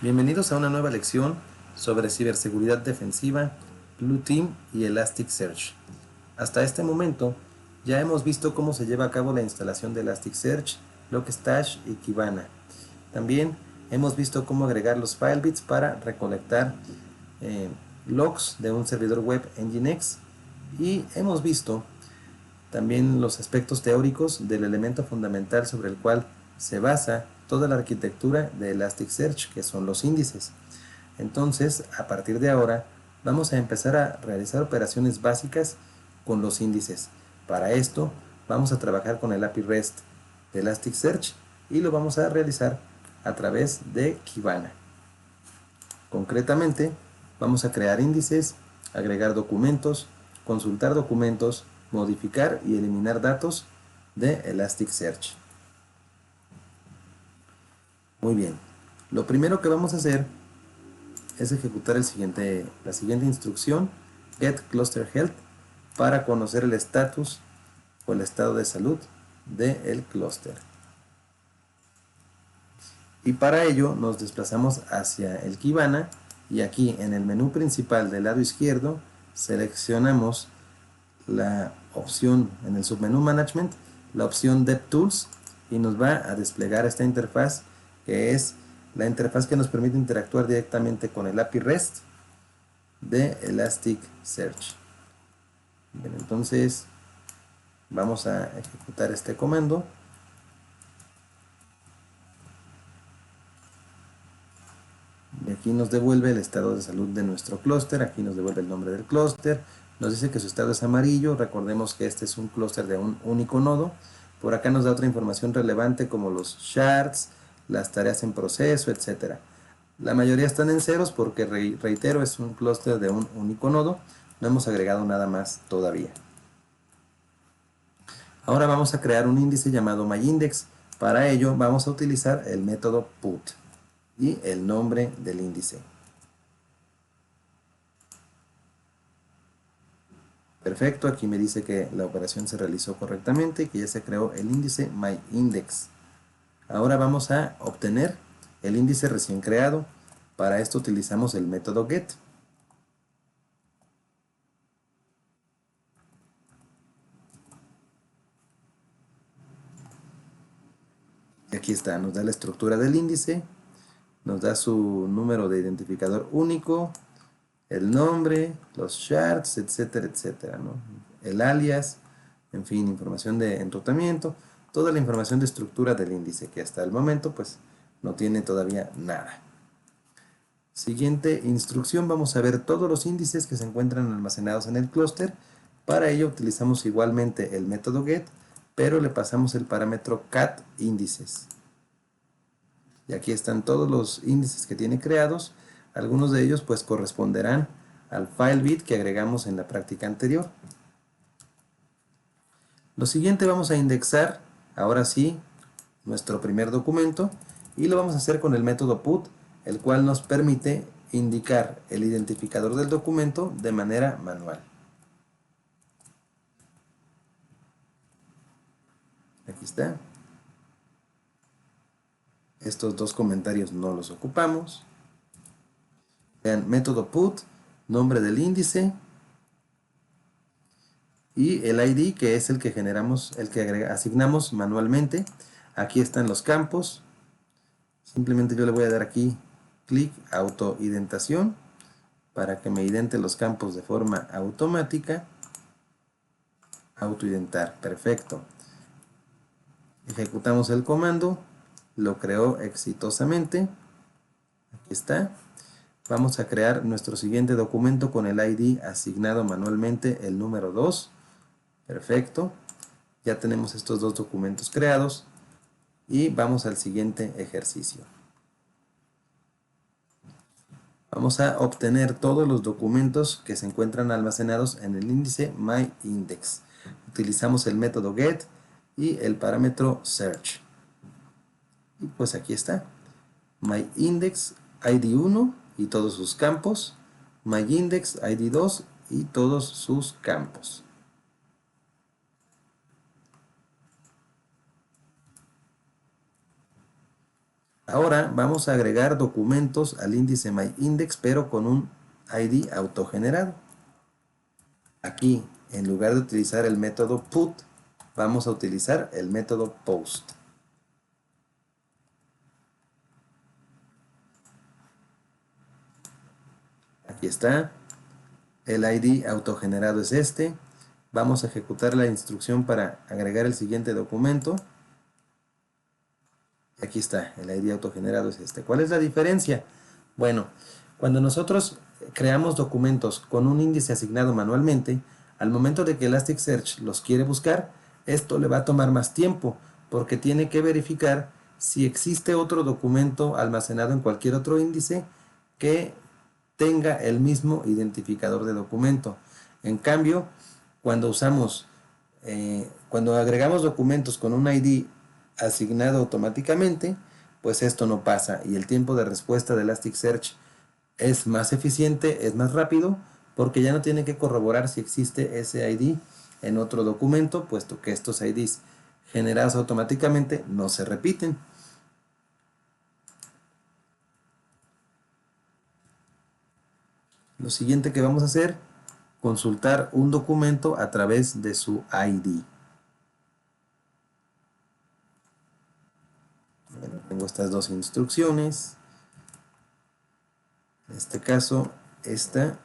Bienvenidos a una nueva lección sobre ciberseguridad defensiva, Blue Team y Elasticsearch. Hasta este momento ya hemos visto cómo se lleva a cabo la instalación de Elasticsearch, Logstash y Kibana. También hemos visto cómo agregar los filebits para recolectar logs de un servidor web Nginx y hemos visto también los aspectos teóricos del elemento fundamental sobre el cual se basa toda la arquitectura de Elasticsearch, que son los índices. Entonces, a partir de ahora, vamos a empezar a realizar operaciones básicas con los índices. Para esto, vamos a trabajar con el API REST de Elasticsearch y lo vamos a realizar a través de Kibana. Concretamente, vamos a crear índices, agregar documentos, consultar documentos, modificar y eliminar datos de Elasticsearch. Muy bien, lo primero que vamos a hacer es ejecutar la siguiente instrucción, get cluster health, para conocer el estatus o el estado de salud del clúster. Y para ello nos desplazamos hacia el Kibana y aquí en el menú principal del lado izquierdo seleccionamos la opción en el submenú Management, la opción DevTools, y nos va a desplegar esta interfaz que es la interfaz que nos permite interactuar directamente con el API REST de Elasticsearch. Bien, entonces vamos a ejecutar este comando. Y aquí nos devuelve el estado de salud de nuestro clúster, aquí nos devuelve el nombre del clúster, nos dice que su estado es amarillo, recordemos que este es un clúster de un único nodo. Por acá nos da otra información relevante como los shards, las tareas en proceso, etc. La mayoría están en ceros porque, reitero, es un clúster de un único nodo, no hemos agregado nada más todavía. Ahora vamos a crear un índice llamado myIndex. Para ello vamos a utilizar el método put y el nombre del índice. Perfecto, aquí me dice que la operación se realizó correctamente y que ya se creó el índice myIndex. Ahora vamos a obtener el índice recién creado. Para esto utilizamos el método get. Y aquí está, nos da la estructura del índice, nos da su número de identificador único, el nombre, los shards, etcétera, etcétera, ¿no? El alias, en fin, información de enrutamiento, toda la información de estructura del índice, que hasta el momento pues no tiene todavía nada. Siguiente instrucción, vamos a ver todos los índices que se encuentran almacenados en el clúster. Para ello utilizamos igualmente el método get, pero le pasamos el parámetro cat índices. Y aquí están todos los índices que tiene creados. Algunos de ellos pues corresponderán al filebit que agregamos en la práctica anterior. Lo siguiente, vamos a indexar ahora sí nuestro primer documento y lo vamos a hacer con el método put, el cual nos permite indicar el identificador del documento de manera manual. Aquí está. Estos dos comentarios no los ocupamos. Vean, método put, nombre del índice y el ID, que es el que generamos, el que asignamos manualmente. Aquí están los campos. Simplemente yo le voy a dar aquí clic autoidentación para que me idente los campos de forma automática. Autoidentar, perfecto. Ejecutamos el comando, lo creó exitosamente. Aquí está. Vamos a crear nuestro siguiente documento con el ID asignado manualmente, el número 2. Perfecto. Ya tenemos estos dos documentos creados y vamos al siguiente ejercicio. Vamos a obtener todos los documentos que se encuentran almacenados en el índice myIndex. Utilizamos el método get y el parámetro search. Y pues aquí está. myIndex ID 1 y todos sus campos. myIndex ID 2 y todos sus campos. Ahora vamos a agregar documentos al índice MyIndex, pero con un ID autogenerado. Aquí, en lugar de utilizar el método put, vamos a utilizar el método post. Aquí está, el ID autogenerado es este. Vamos a ejecutar la instrucción para agregar el siguiente documento. Aquí está, el ID autogenerado es este. ¿Cuál es la diferencia? Bueno, cuando nosotros creamos documentos con un índice asignado manualmente, al momento de que Elasticsearch los quiere buscar, esto le va a tomar más tiempo, porque tiene que verificar si existe otro documento almacenado en cualquier otro índice que tenga el mismo identificador de documento. En cambio, cuando cuando agregamos documentos con un ID asignado automáticamente, pues esto no pasa y el tiempo de respuesta de Elasticsearch es más eficiente, es más rápido, porque ya no tiene que corroborar si existe ese ID en otro documento, puesto que estos IDs generados automáticamente no se repiten. Lo siguiente que vamos a hacer, consultar un documento a través de su ID. Bueno, tengo estas dos instrucciones. En este caso, esta.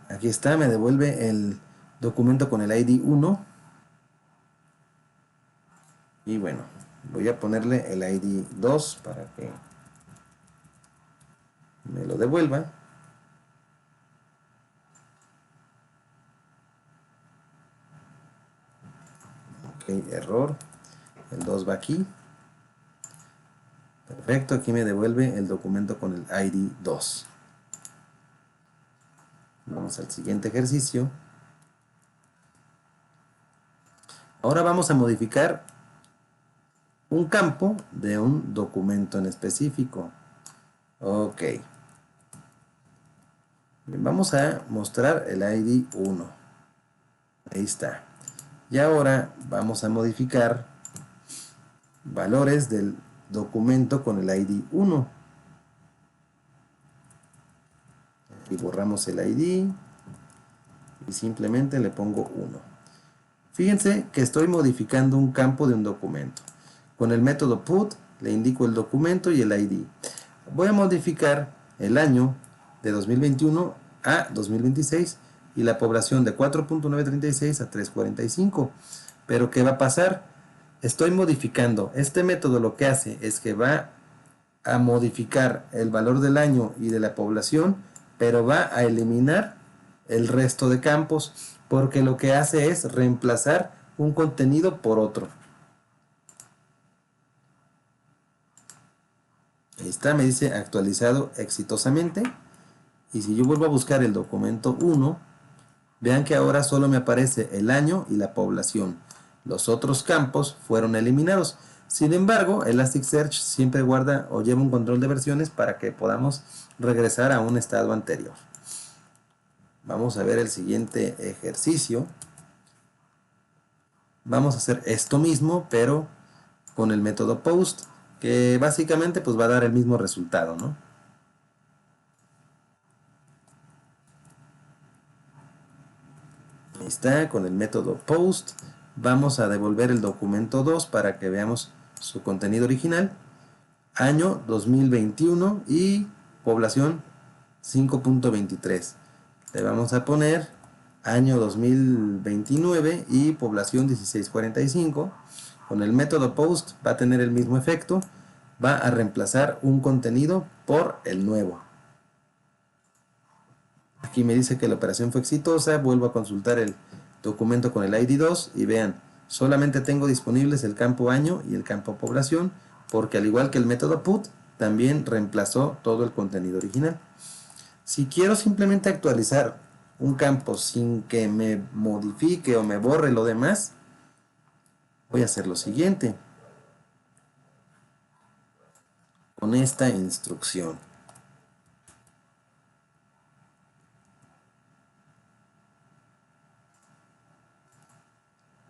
Aquí está, me devuelve el documento con el ID 1. Y bueno, voy a ponerle el ID 2 para que me lo devuelva. Ok, error. El 2 va aquí. Perfecto, aquí me devuelve el documento con el ID 2. Vamos al siguiente ejercicio. Ahora vamos a modificar un campo de un documento en específico. Ok. Bien, vamos a mostrar el ID 1. Ahí está. Y ahora vamos a modificar valores del documento con el ID 1. Aquí borramos el ID y simplemente le pongo 1. Fíjense que estoy modificando un campo de un documento. Con el método put le indico el documento y el ID. Voy a modificar el año de 2021 a 2026 y la población de 4.936 a 345. Pero ¿qué va a pasar? Estoy modificando. Este método lo que hace es que va a modificar el valor del año y de la población, pero va a eliminar el resto de campos, porque lo que hace es reemplazar un contenido por otro. Ahí está, me dice actualizado exitosamente. Y si yo vuelvo a buscar el documento 1, vean que ahora solo me aparece el año y la población. Los otros campos fueron eliminados. Sin embargo, Elasticsearch siempre guarda o lleva un control de versiones para que podamos regresar a un estado anterior. Vamos a ver el siguiente ejercicio. Vamos a hacer esto mismo, pero con el método post, que básicamente pues va a dar el mismo resultado, ¿no? Ahí está, con el método post. Vamos a devolver el documento 2 para que veamos su contenido original. Año 2021 y población 5.23. Le vamos a poner año 2029 y población 1645. Con el método post va a tener el mismo efecto. Va a reemplazar un contenido por el nuevo. Aquí me dice que la operación fue exitosa. Vuelvo a consultar el documento con el ID 2 y vean, solamente tengo disponibles el campo año y el campo población, porque al igual que el método put, también reemplazó todo el contenido original. Si quiero simplemente actualizar un campo sin que me modifique o me borre lo demás, Voy a hacer lo siguiente con esta instrucción.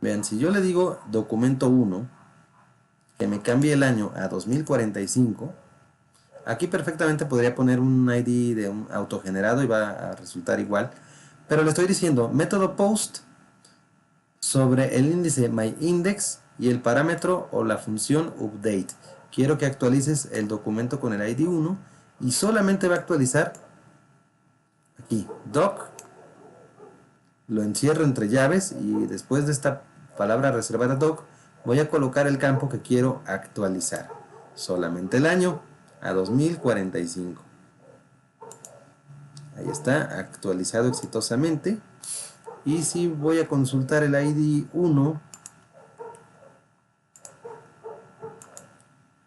Vean, si yo le digo documento 1, que me cambie el año a 2045, aquí perfectamente podría poner un ID de un autogenerado y va a resultar igual. Pero le estoy diciendo método post sobre el índice myIndex y el parámetro o la función update. Quiero que actualices el documento con el ID 1 y solamente va a actualizar aquí, doc, lo encierro entre llaves y después de esta palabra reservada doc voy a colocar el campo que quiero actualizar. Solamente el año a 2045. Ahí está, actualizado exitosamente. Y si voy a consultar el ID 1,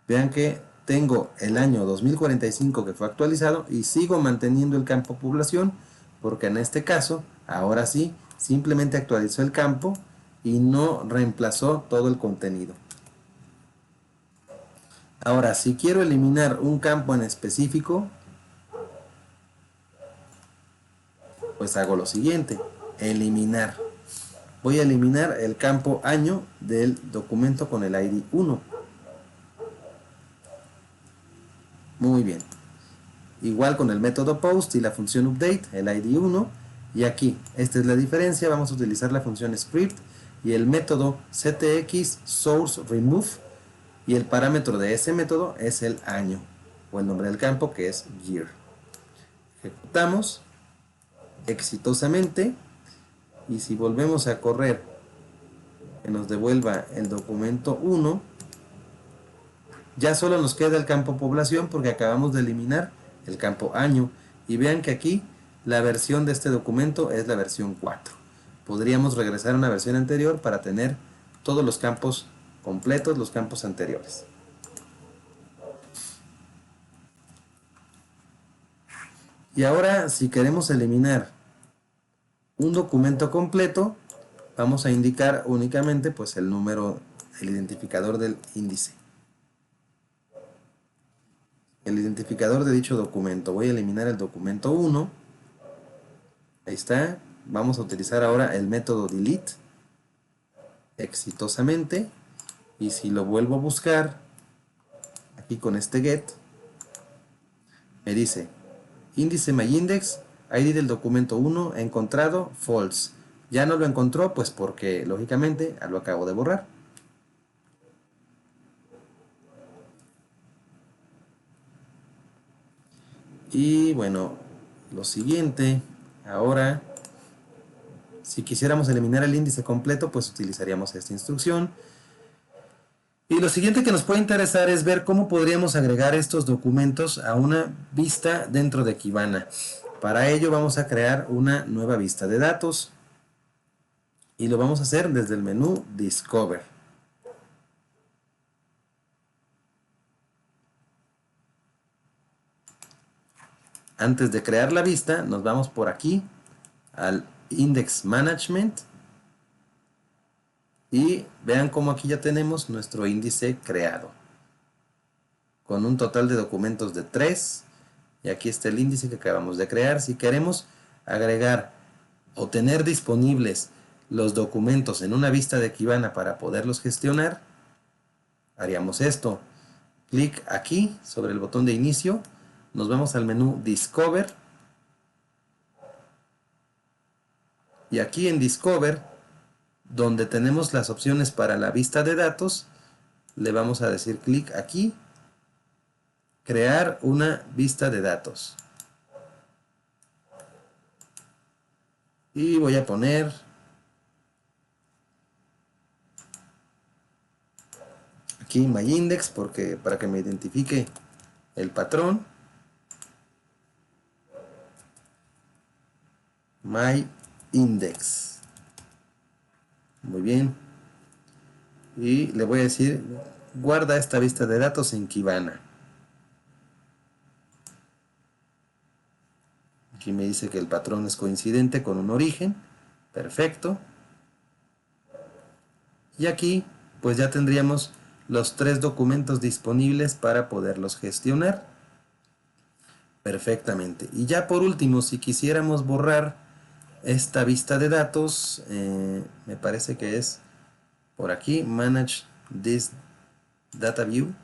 vean que tengo el año 2045 que fue actualizado y sigo manteniendo el campo población porque en este caso, ahora sí, simplemente actualizó el campo y no reemplazó todo el contenido. Ahora, si quiero eliminar un campo en específico, pues hago lo siguiente, eliminar. Voy a eliminar el campo año del documento con el ID 1. Muy bien. Igual con el método post y la función update, el ID 1. Y aquí, esta es la diferencia, vamos a utilizar la función script y el método ctx source remove y el parámetro de ese método es el año o el nombre del campo que es year. Ejecutamos exitosamente y si volvemos a correr que nos devuelva el documento 1, ya solo nos queda el campo población porque acabamos de eliminar el campo año. Y vean que aquí la versión de este documento es la versión 4. Podríamos regresar a una versión anterior para tener todos los campos completos, los campos anteriores. Y ahora, si queremos eliminar un documento completo, vamos a indicar únicamente pues el número, el identificador del índice. El identificador de dicho documento. Voy a eliminar el documento 1. Ahí está. Vamos a utilizar ahora el método delete exitosamente. Y si lo vuelvo a buscar aquí con este get, me dice índice myIndex, ID del documento 1 encontrado false. Ya no lo encontró pues porque lógicamente lo acabo de borrar. Y bueno, lo siguiente, ahora, si quisiéramos eliminar el índice completo, pues utilizaríamos esta instrucción. Y lo siguiente que nos puede interesar es ver cómo podríamos agregar estos documentos a una vista dentro de Kibana. Para ello vamos a crear una nueva vista de datos y lo vamos a hacer desde el menú Discover. Antes de crear la vista, nos vamos por aquí al Index Management y vean cómo aquí ya tenemos nuestro índice creado con un total de documentos de 3 y aquí está el índice que acabamos de crear. Si queremos agregar o tener disponibles los documentos en una vista de Kibana para poderlos gestionar, haríamos esto. Clic aquí sobre el botón de inicio, nos vamos al menú Discover y aquí en Discover, donde tenemos las opciones para la vista de datos, le vamos a decir clic aquí, crear una vista de datos. Y voy a poner aquí myIndex porque para que me identifique el patrón. myIndex. Muy bien. Y le voy a decir guarda esta vista de datos en Kibana. Aquí me dice que el patrón es coincidente con un origen. Perfecto. Y aquí pues ya tendríamos los 3 documentos disponibles para poderlos gestionar perfectamente. Y ya por último, si quisiéramos borrar esta vista de datos, me parece que es por aquí, Manage this data view,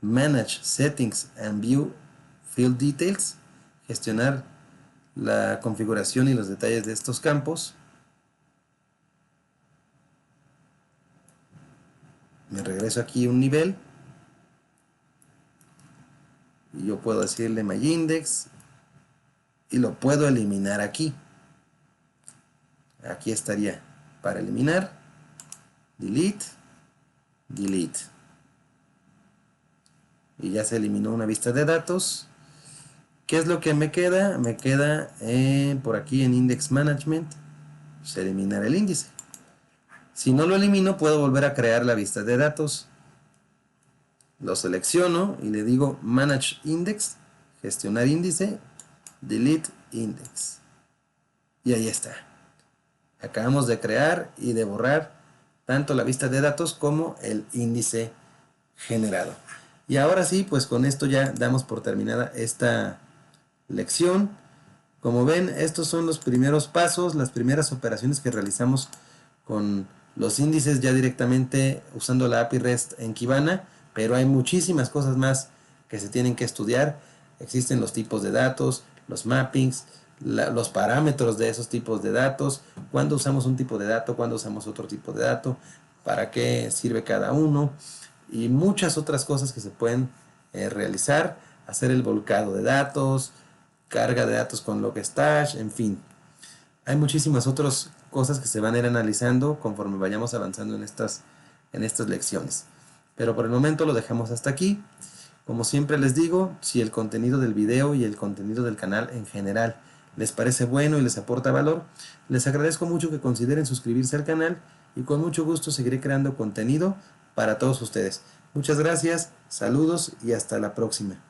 Manage settings and view field details, gestionar la configuración y los detalles de estos campos. Me regreso aquí un nivel y yo puedo decirle my index y lo puedo eliminar aquí. Aquí estaría para eliminar, delete, delete. Y ya se eliminó una vista de datos. ¿Qué es lo que me queda? Me queda por aquí en Index Management, pues eliminar el índice. Si no lo elimino, puedo volver a crear la vista de datos. Lo selecciono y le digo Manage Index, gestionar índice, delete index. Y ahí está. Acabamos de crear y de borrar tanto la vista de datos como el índice generado. Y ahora sí, pues con esto ya damos por terminada esta lección. Como ven, estos son los primeros pasos, las primeras operaciones que realizamos con los índices ya directamente usando la API REST en Kibana, pero hay muchísimas cosas más que se tienen que estudiar. Existen los tipos de datos, los mappings, los parámetros de esos tipos de datos, cuándo usamos un tipo de dato, cuándo usamos otro tipo de dato, para qué sirve cada uno, y muchas otras cosas que se pueden realizar, hacer el volcado de datos, carga de datos con Logstash, en fin. Hay muchísimas otras cosas que se van a ir analizando conforme vayamos avanzando en estas lecciones. Pero por el momento lo dejamos hasta aquí. Como siempre les digo, si el contenido del video y el contenido del canal en general les parece bueno y les aporta valor, les agradezco mucho que consideren suscribirse al canal y con mucho gusto seguiré creando contenido para todos ustedes. Muchas gracias, saludos y hasta la próxima.